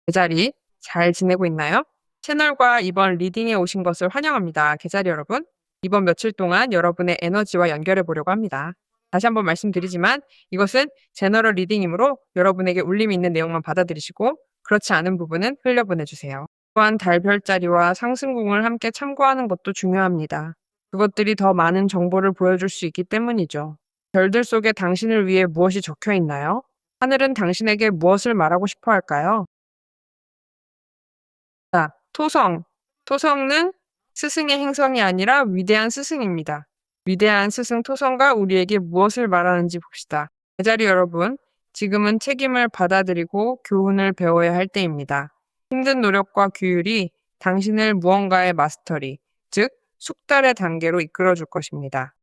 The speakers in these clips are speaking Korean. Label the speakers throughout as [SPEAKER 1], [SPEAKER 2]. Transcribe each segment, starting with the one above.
[SPEAKER 1] 계자리 잘 지내고 있나요? 채널과 이번 리딩에 오신 것을 환영합니다. 계자리 여러분. 이번 며칠 동안 여러분의 에너지와 연결해 보려고 합니다. 다시 한번 말씀드리지만 이것은 제너럴 리딩이므로 여러분에게 울림이 있는 내용만 받아들이시고 그렇지 않은 부분은 흘려보내주세요. 또한 달별자리와 상승궁을 함께 참고하는 것도 중요합니다. 그것들이 더 많은 정보를 보여줄 수 있기 때문이죠. 별들 속에 당신을 위해 무엇이 적혀 있나요? 하늘은 당신에게 무엇을 말하고 싶어 할까요? 자, 토성. 토성은 스승의 행성이 아니라 위대한 스승입니다. 위대한 스승 토성과 우리에게 무엇을 말하는지 봅시다. 제자리 여러분, 지금은 책임을 받아들이고 교훈을 배워야 할 때입니다. 힘든 노력과 규율이 당신을 무언가의 마스터리, 즉 숙달의 단계로 이끌어줄 것입니다.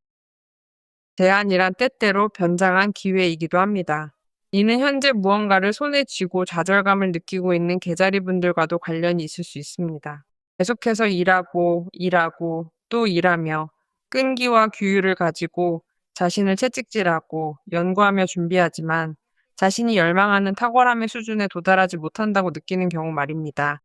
[SPEAKER 1] 제한이란 때때로 변장한 기회이기도 합니다. 이는 현재 무언가를 손에 쥐고 좌절감을 느끼고 있는 계자리분들과도 관련이 있을 수 있습니다. 계속해서 일하고 또 일하며 끈기와 규율을 가지고 자신을 채찍질하고 연구하며 준비하지만 자신이 열망하는 탁월함의 수준에 도달하지 못한다고 느끼는 경우 말입니다.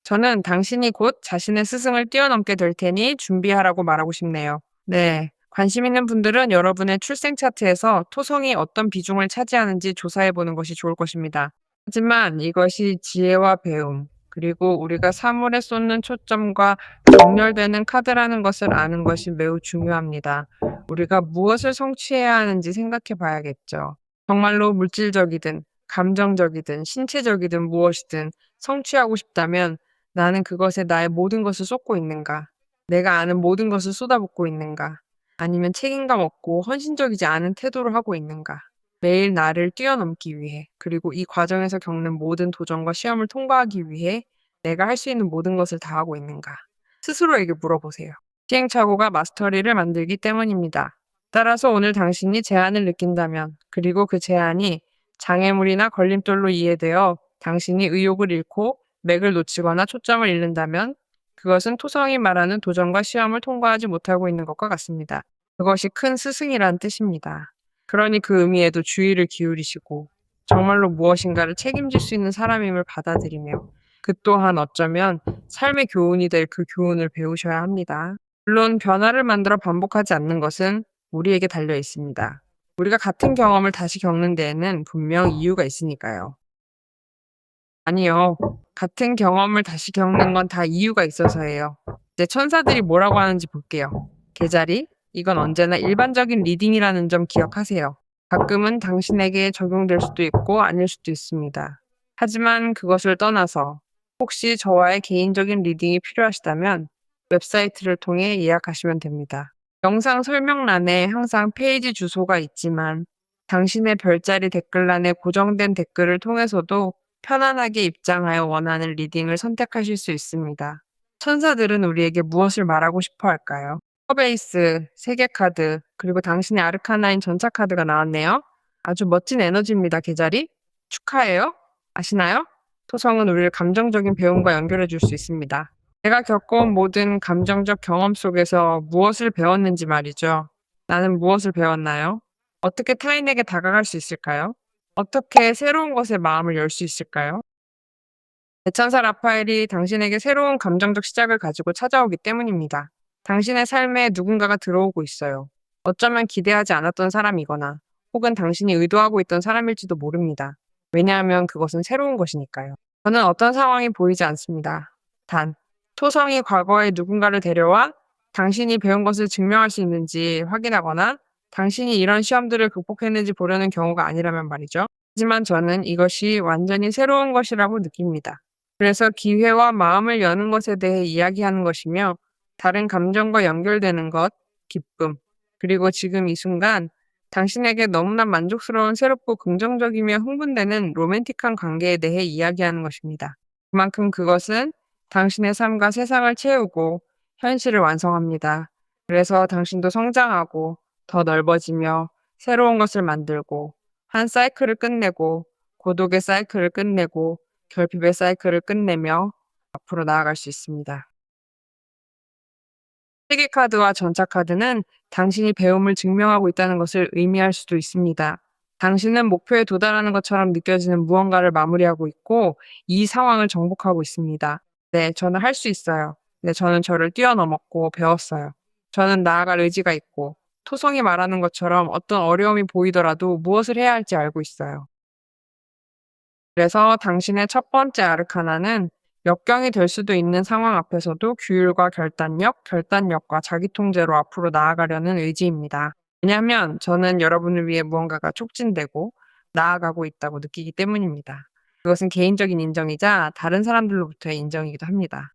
[SPEAKER 1] 저는 당신이 곧 자신의 스승을 뛰어넘게 될 테니 준비하라고 말하고 싶네요. 네. 관심 있는 분들은 여러분의 출생 차트에서 토성이 어떤 비중을 차지하는지 조사해 보는 것이 좋을 것입니다. 하지만 이것이 지혜와 배움, 그리고 우리가 사물에 쏟는 초점과 정렬되는 카드라는 것을 아는 것이 매우 중요합니다. 우리가 무엇을 성취해야 하는지 생각해 봐야겠죠. 정말로 물질적이든, 감정적이든, 신체적이든 무엇이든 성취하고 싶다면 나는 그것에 나의 모든 것을 쏟고 있는가? 내가 아는 모든 것을 쏟아붓고 있는가? 아니면 책임감 없고 헌신적이지 않은 태도를 하고 있는가? 매일 나를 뛰어넘기 위해, 그리고 이 과정에서 겪는 모든 도전과 시험을 통과하기 위해 내가 할 수 있는 모든 것을 다하고 있는가? 스스로에게 물어보세요. 시행착오가 마스터리를 만들기 때문입니다. 따라서 오늘 당신이 제한을 느낀다면, 그리고 그 제한이 장애물이나 걸림돌로 이해되어 당신이 의욕을 잃고 맥을 놓치거나 초점을 잃는다면 그것은 토성이 말하는 도전과 시험을 통과하지 못하고 있는 것과 같습니다. 그것이 큰 스승이란 뜻입니다. 그러니 그 의미에도 주의를 기울이시고 정말로 무엇인가를 책임질 수 있는 사람임을 받아들이며 그 또한 어쩌면 삶의 교훈이 될 그 교훈을 배우셔야 합니다. 물론 변화를 만들어 반복하지 않는 것은 우리에게 달려 있습니다. 우리가 같은 경험을 다시 겪는 데에는 분명 이유가 있으니까요. 아니요. 같은 경험을 다시 겪는 건 다 이유가 있어서예요. 이제 천사들이 뭐라고 하는지 볼게요. 계자리, 이건 언제나 일반적인 리딩이라는 점 기억하세요. 가끔은 당신에게 적용될 수도 있고 아닐 수도 있습니다. 하지만 그것을 떠나서 혹시 저와의 개인적인 리딩이 필요하시다면 웹사이트를 통해 예약하시면 됩니다. 영상 설명란에 항상 페이지 주소가 있지만 당신의 별자리 댓글란에 고정된 댓글을 통해서도 편안하게 입장하여 원하는 리딩을 선택하실 수 있습니다. 천사들은 우리에게 무엇을 말하고 싶어 할까요? 커베이스, 세계 카드, 그리고 당신의 아르카나인 전차 카드가 나왔네요. 아주 멋진 에너지입니다, 계자리. 축하해요. 아시나요? 토성은 우리를 감정적인 배움과 연결해 줄 수 있습니다. 내가 겪어온 모든 감정적 경험 속에서 무엇을 배웠는지 말이죠. 나는 무엇을 배웠나요? 어떻게 타인에게 다가갈 수 있을까요? 어떻게 새로운 것에 마음을 열 수 있을까요? 대천사 라파엘이 당신에게 새로운 감정적 시작을 가지고 찾아오기 때문입니다. 당신의 삶에 누군가가 들어오고 있어요. 어쩌면 기대하지 않았던 사람이거나 혹은 당신이 의도하고 있던 사람일지도 모릅니다. 왜냐하면 그것은 새로운 것이니까요. 저는 어떤 상황이 보이지 않습니다. 단, 토성이 과거에 누군가를 데려와 당신이 배운 것을 증명할 수 있는지 확인하거나 당신이 이런 시험들을 극복했는지 보려는 경우가 아니라면 말이죠. 하지만 저는 이것이 완전히 새로운 것이라고 느낍니다. 그래서 기회와 마음을 여는 것에 대해 이야기하는 것이며 다른 감정과 연결되는 것, 기쁨, 그리고 지금 이 순간 당신에게 너무나 만족스러운 새롭고 긍정적이며 흥분되는 로맨틱한 관계에 대해 이야기하는 것입니다. 그만큼 그것은 당신의 삶과 세상을 채우고 현실을 완성합니다. 그래서 당신도 성장하고 더 넓어지며 새로운 것을 만들고 한 사이클을 끝내고 고독의 사이클을 끝내고 결핍의 사이클을 끝내며 앞으로 나아갈 수 있습니다. 세계 카드와 전차 카드는 당신이 배움을 증명하고 있다는 것을 의미할 수도 있습니다. 당신은 목표에 도달하는 것처럼 느껴지는 무언가를 마무리하고 있고 이 상황을 정복하고 있습니다. 네, 저는 할 수 있어요. 네, 저는 저를 뛰어넘었고 배웠어요. 저는 나아갈 의지가 있고 토성이 말하는 것처럼 어떤 어려움이 보이더라도 무엇을 해야 할지 알고 있어요. 그래서 당신의 첫 번째 아르카나는 역경이 될 수도 있는 상황 앞에서도 규율과 결단력, 결단력과 자기 통제로 앞으로 나아가려는 의지입니다. 왜냐하면 저는 여러분을 위해 무언가가 촉진되고 나아가고 있다고 느끼기 때문입니다. 그것은 개인적인 인정이자 다른 사람들로부터의 인정이기도 합니다.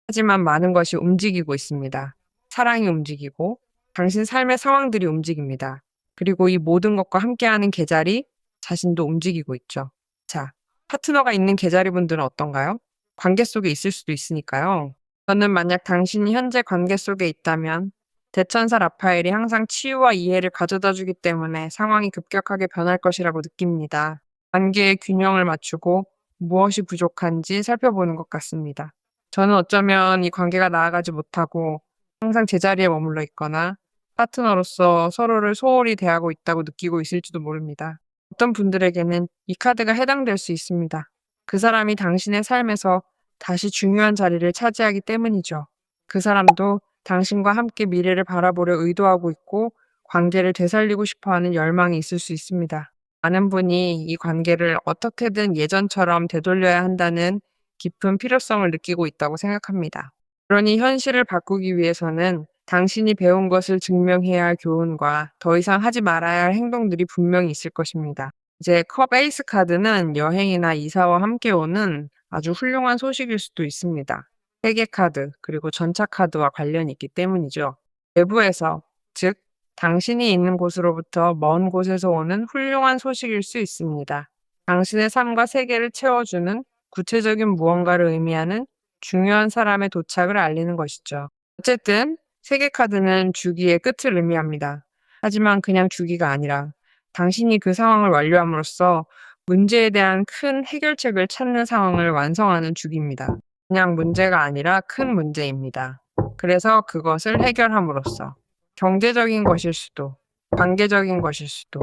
[SPEAKER 1] 하지만 많은 것이 움직이고 있습니다. 사랑이 움직이고 당신 삶의 상황들이 움직입니다. 그리고 이 모든 것과 함께하는 계자리 자신도 움직이고 있죠. 자, 파트너가 있는 계자리 분들은 어떤가요? 관계 속에 있을 수도 있으니까요. 저는 만약 당신이 현재 관계 속에 있다면 대천사 라파엘이 항상 치유와 이해를 가져다 주기 때문에 상황이 급격하게 변할 것이라고 느낍니다. 관계의 균형을 맞추고 무엇이 부족한지 살펴보는 것 같습니다. 저는 어쩌면 이 관계가 나아가지 못하고 항상 제자리에 머물러 있거나 파트너로서 서로를 소홀히 대하고 있다고 느끼고 있을지도 모릅니다. 어떤 분들에게는 이 카드가 해당될 수 있습니다. 그 사람이 당신의 삶에서 다시 중요한 자리를 차지하기 때문이죠. 그 사람도 당신과 함께 미래를 바라보려 의도하고 있고 관계를 되살리고 싶어 하는 열망이 있을 수 있습니다. 많은 분이 이 관계를 어떻게든 예전처럼 되돌려야 한다는 깊은 필요성을 느끼고 있다고 생각합니다. 그러니 현실을 바꾸기 위해서는 당신이 배운 것을 증명해야 할 교훈과 더 이상 하지 말아야 할 행동들이 분명히 있을 것입니다. 이제 컵 에이스 카드는 여행이나 이사와 함께 오는 아주 훌륭한 소식일 수도 있습니다. 세계 카드, 그리고 전차 카드와 관련이 있기 때문이죠. 외부에서, 즉, 당신이 있는 곳으로부터 먼 곳에서 오는 훌륭한 소식일 수 있습니다. 당신의 삶과 세계를 채워주는 구체적인 무언가를 의미하는 중요한 사람의 도착을 알리는 것이죠. 어쨌든 세계 카드는 주기의 끝을 의미합니다. 하지만 그냥 주기가 아니라 당신이 그 상황을 완료함으로써 문제에 대한 큰 해결책을 찾는 상황을 완성하는 주기입니다. 그냥 문제가 아니라 큰 문제입니다. 그래서 그것을 해결함으로써 경제적인 것일 수도, 관계적인 것일 수도,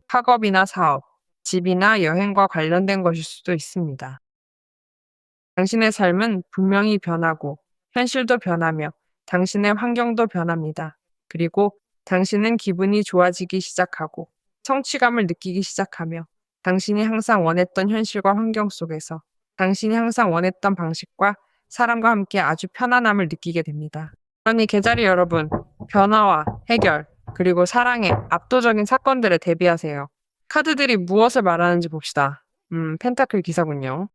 [SPEAKER 1] 학업이나 사업, 집이나 여행과 관련된 것일 수도 있습니다. 당신의 삶은 분명히 변하고 현실도 변하며 당신의 환경도 변합니다. 그리고 당신은 기분이 좋아지기 시작하고 성취감을 느끼기 시작하며 당신이 항상 원했던 현실과 환경 속에서 당신이 항상 원했던 방식과 사람과 함께 아주 편안함을 느끼게 됩니다. 그러니 계자리 여러분, 변화와 해결, 그리고 사랑의 압도적인 사건들에 대비하세요. 카드들이 무엇을 말하는지 봅시다. 펜타클 기사군요.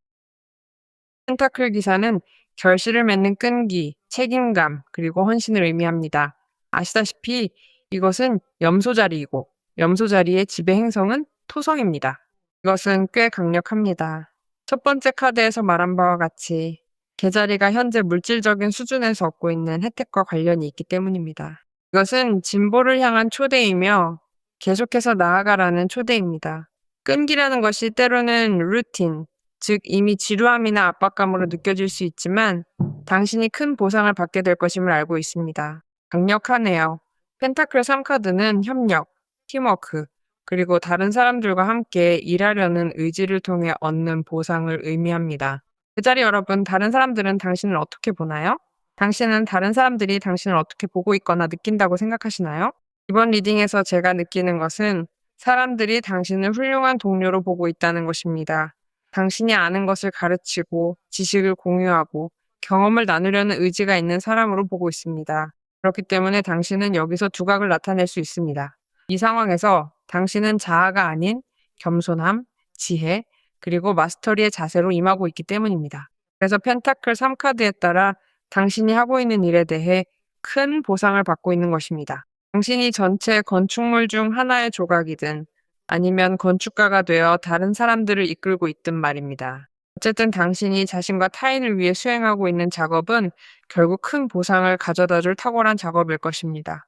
[SPEAKER 1] 펜타클 기사는 결실을 맺는 끈기, 책임감, 그리고 헌신을 의미합니다. 아시다시피 이것은 염소 자리이고 염소 자리의 지배 행성은 토성입니다. 이것은 꽤 강력합니다. 첫 번째 카드에서 말한 바와 같이 계자리가 현재 물질적인 수준에서 얻고 있는 혜택과 관련이 있기 때문입니다. 이것은 진보를 향한 초대이며 계속해서 나아가라는 초대입니다. 끈기라는 것이 때로는 루틴, 즉 이미 지루함이나 압박감으로 느껴질 수 있지만 당신이 큰 보상을 받게 될 것임을 알고 있습니다. 강력하네요. 펜타클 3카드는 협력, 팀워크, 그리고 다른 사람들과 함께 일하려는 의지를 통해 얻는 보상을 의미합니다. 그 자리 여러분, 다른 사람들은 당신을 어떻게 보나요? 당신은 다른 사람들이 당신을 어떻게 보고 있거나 느낀다고 생각하시나요? 이번 리딩에서 제가 느끼는 것은 사람들이 당신을 훌륭한 동료로 보고 있다는 것입니다. 당신이 아는 것을 가르치고 지식을 공유하고 경험을 나누려는 의지가 있는 사람으로 보고 있습니다. 그렇기 때문에 당신은 여기서 두각을 나타낼 수 있습니다. 이 상황에서 당신은 자아가 아닌 겸손함, 지혜, 그리고 마스터리의 자세로 임하고 있기 때문입니다. 그래서 펜타클 3카드에 따라 당신이 하고 있는 일에 대해 큰 보상을 받고 있는 것입니다. 당신이 전체 건축물 중 하나의 조각이든 아니면 건축가가 되어 다른 사람들을 이끌고 있든 말입니다. 어쨌든 당신이 자신과 타인을 위해 수행하고 있는 작업은 결국 큰 보상을 가져다 줄 탁월한 작업일 것입니다.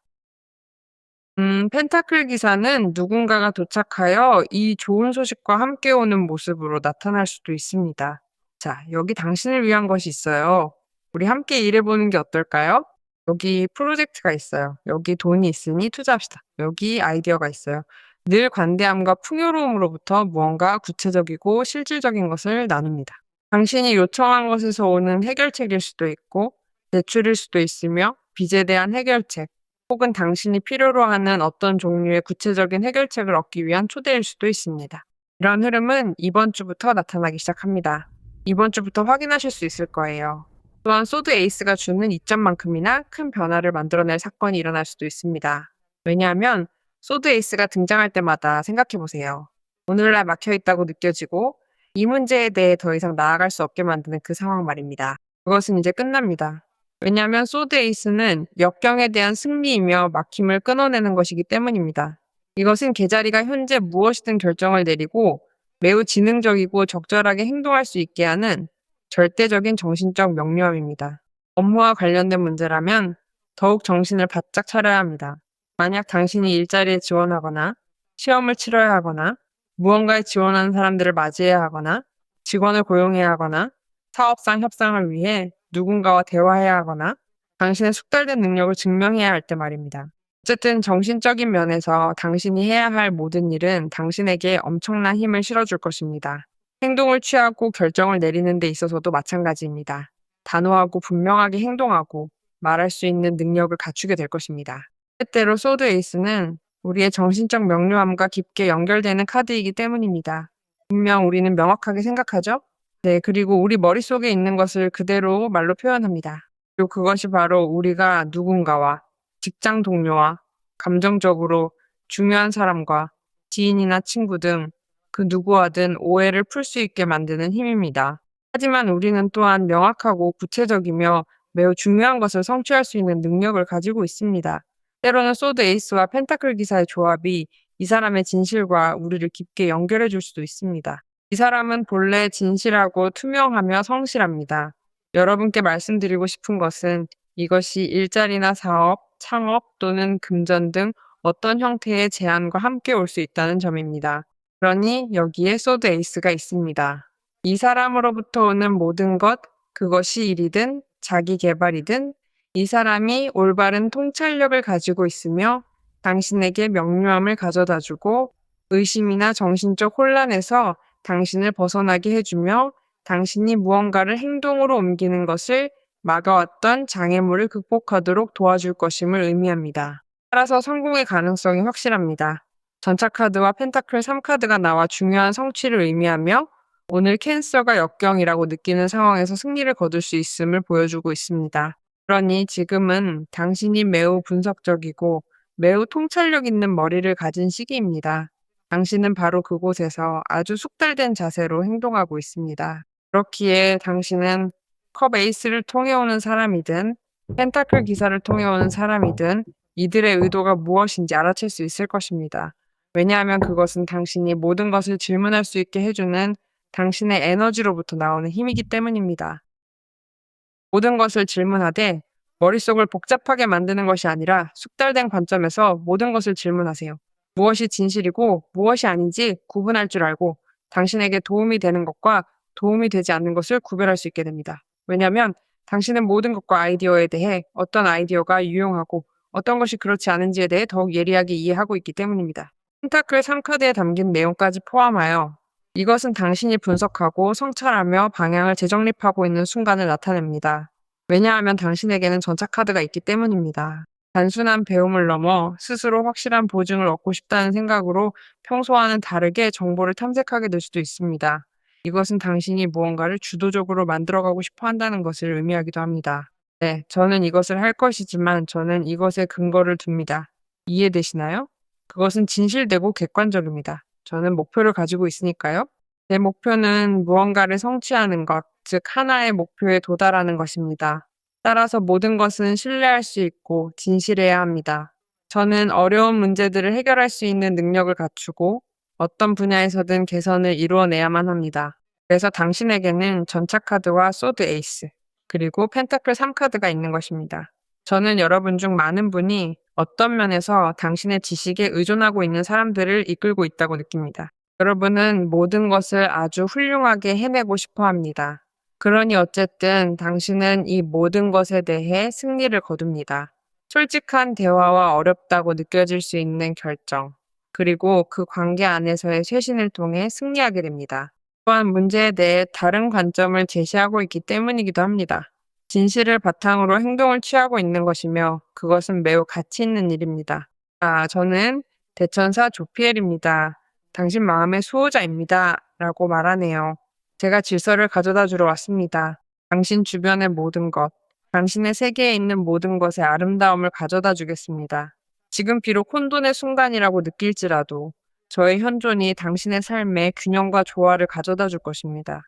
[SPEAKER 1] 펜타클 기사는 누군가가 도착하여 이 좋은 소식과 함께 오는 모습으로 나타날 수도 있습니다. 자, 여기 당신을 위한 것이 있어요. 우리 함께 일해보는 게 어떨까요? 여기 프로젝트가 있어요. 여기 돈이 있으니 투자합시다. 여기 아이디어가 있어요. 늘 관대함과 풍요로움으로부터 무언가 구체적이고 실질적인 것을 나눕니다. 당신이 요청한 것에서 오는 해결책일 수도 있고 대출일 수도 있으며 빚에 대한 해결책 혹은 당신이 필요로 하는 어떤 종류의 구체적인 해결책을 얻기 위한 초대일 수도 있습니다. 이런 흐름은 이번 주부터 나타나기 시작합니다. 이번 주부터 확인하실 수 있을 거예요. 또한 소드 에이스가 주는 이점만큼이나 큰 변화를 만들어낼 사건이 일어날 수도 있습니다. 왜냐하면 소드 에이스가 등장할 때마다 생각해 보세요. 오늘날 막혀 있다고 느껴지고 이 문제에 대해 더 이상 나아갈 수 없게 만드는 그 상황 말입니다. 그것은 이제 끝납니다. 왜냐하면 소드 에이스는 역경에 대한 승리이며 막힘을 끊어내는 것이기 때문입니다. 이것은 계자리가 현재 무엇이든 결정을 내리고 매우 지능적이고 적절하게 행동할 수 있게 하는 절대적인 정신적 명료함입니다. 업무와 관련된 문제라면 더욱 정신을 바짝 차려야 합니다. 만약 당신이 일자리에 지원하거나 시험을 치러야 하거나 무언가에 지원하는 사람들을 맞이해야 하거나 직원을 고용해야 하거나 사업상 협상을 위해 누군가와 대화해야 하거나 당신의 숙달된 능력을 증명해야 할 때 말입니다. 어쨌든 정신적인 면에서 당신이 해야 할 모든 일은 당신에게 엄청난 힘을 실어줄 것입니다. 행동을 취하고 결정을 내리는 데 있어서도 마찬가지입니다. 단호하고 분명하게 행동하고 말할 수 있는 능력을 갖추게 될 것입니다. 때때로 소드 에이스는 우리의 정신적 명료함과 깊게 연결되는 카드이기 때문입니다. 분명 우리는 명확하게 생각하죠? 네, 그리고 우리 머릿속에 있는 것을 그대로 말로 표현합니다. 그리고 그것이 바로 우리가 누군가와 직장 동료와 감정적으로 중요한 사람과 지인이나 친구 등 그 누구와든 오해를 풀 수 있게 만드는 힘입니다. 하지만 우리는 또한 명확하고 구체적이며 매우 중요한 것을 성취할 수 있는 능력을 가지고 있습니다. 때로는 소드 에이스와 펜타클 기사의 조합이 이 사람의 진실과 우리를 깊게 연결해 줄 수도 있습니다. 이 사람은 본래 진실하고 투명하며 성실합니다. 여러분께 말씀드리고 싶은 것은 이것이 일자리나 사업, 창업 또는 금전 등 어떤 형태의 제안과 함께 올 수 있다는 점입니다. 그러니 여기에 소드 에이스가 있습니다. 이 사람으로부터 오는 모든 것, 그것이 일이든 자기 개발이든 이 사람이 올바른 통찰력을 가지고 있으며 당신에게 명료함을 가져다 주고 의심이나 정신적 혼란에서 당신을 벗어나게 해주며 당신이 무언가를 행동으로 옮기는 것을 막아왔던 장애물을 극복하도록 도와줄 것임을 의미합니다. 따라서 성공의 가능성이 확실합니다. 전차카드와 펜타클 3카드가 나와 중요한 성취를 의미하며 오늘 캔서가 역경이라고 느끼는 상황에서 승리를 거둘 수 있음을 보여주고 있습니다. 그러니 지금은 당신이 매우 분석적이고 매우 통찰력 있는 머리를 가진 시기입니다. 당신은 바로 그곳에서 아주 숙달된 자세로 행동하고 있습니다. 그렇기에 당신은 컵 에이스를 통해 오는 사람이든 펜타클 기사를 통해 오는 사람이든 이들의 의도가 무엇인지 알아챌 수 있을 것입니다. 왜냐하면 그것은 당신이 모든 것을 질문할 수 있게 해주는 당신의 에너지로부터 나오는 힘이기 때문입니다. 모든 것을 질문하되 머릿속을 복잡하게 만드는 것이 아니라 숙달된 관점에서 모든 것을 질문하세요. 무엇이 진실이고 무엇이 아닌지 구분할 줄 알고 당신에게 도움이 되는 것과 도움이 되지 않는 것을 구별할 수 있게 됩니다. 왜냐하면 당신은 모든 것과 아이디어에 대해 어떤 아이디어가 유용하고 어떤 것이 그렇지 않은지에 대해 더욱 예리하게 이해하고 있기 때문입니다. 펜타클 3카드에 담긴 내용까지 포함하여 이것은 당신이 분석하고 성찰하며 방향을 재정립하고 있는 순간을 나타냅니다. 왜냐하면 당신에게는 전차카드가 있기 때문입니다. 단순한 배움을 넘어 스스로 확실한 보증을 얻고 싶다는 생각으로 평소와는 다르게 정보를 탐색하게 될 수도 있습니다. 이것은 당신이 무언가를 주도적으로 만들어가고 싶어 한다는 것을 의미하기도 합니다. 네, 저는 이것을 할 것이지만 저는 이것에 근거를 둡니다. 이해되시나요? 그것은 진실되고 객관적입니다. 저는 목표를 가지고 있으니까요. 내 목표는 무언가를 성취하는 것, 즉 하나의 목표에 도달하는 것입니다. 따라서 모든 것은 신뢰할 수 있고 진실해야 합니다. 저는 어려운 문제들을 해결할 수 있는 능력을 갖추고 어떤 분야에서든 개선을 이루어내야만 합니다. 그래서 당신에게는 전차카드와 소드 에이스, 그리고 펜타클 3카드가 있는 것입니다. 저는 여러분 중 많은 분이 어떤 면에서 당신의 지식에 의존하고 있는 사람들을 이끌고 있다고 느낍니다. 여러분은 모든 것을 아주 훌륭하게 해내고 싶어 합니다. 그러니 어쨌든 당신은 이 모든 것에 대해 승리를 거둡니다. 솔직한 대화와 어렵다고 느껴질 수 있는 결정, 그리고 그 관계 안에서의 쇄신을 통해 승리하게 됩니다. 또한 문제에 대해 다른 관점을 제시하고 있기 때문이기도 합니다. 진실을 바탕으로 행동을 취하고 있는 것이며 그것은 매우 가치 있는 일입니다. 저는 대천사 조피엘입니다. 당신 마음의 수호자입니다. 라고 말하네요. 제가 질서를 가져다 주러 왔습니다. 당신 주변의 모든 것, 당신의 세계에 있는 모든 것의 아름다움을 가져다 주겠습니다. 지금 비록 혼돈의 순간이라고 느낄지라도 저의 현존이 당신의 삶에 균형과 조화를 가져다 줄 것입니다.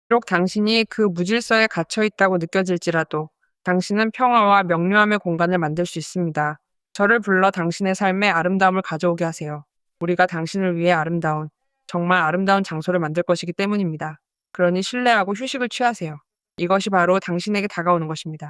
[SPEAKER 1] 비록 당신이 그 무질서에 갇혀 있다고 느껴질지라도 당신은 평화와 명료함의 공간을 만들 수 있습니다. 저를 불러 당신의 삶에 아름다움을 가져오게 하세요. 우리가 당신을 위해 정말 아름다운 장소를 만들 것이기 때문입니다. 그러니 신뢰하고 휴식을 취하세요. 이것이 바로 당신에게 다가오는 것입니다.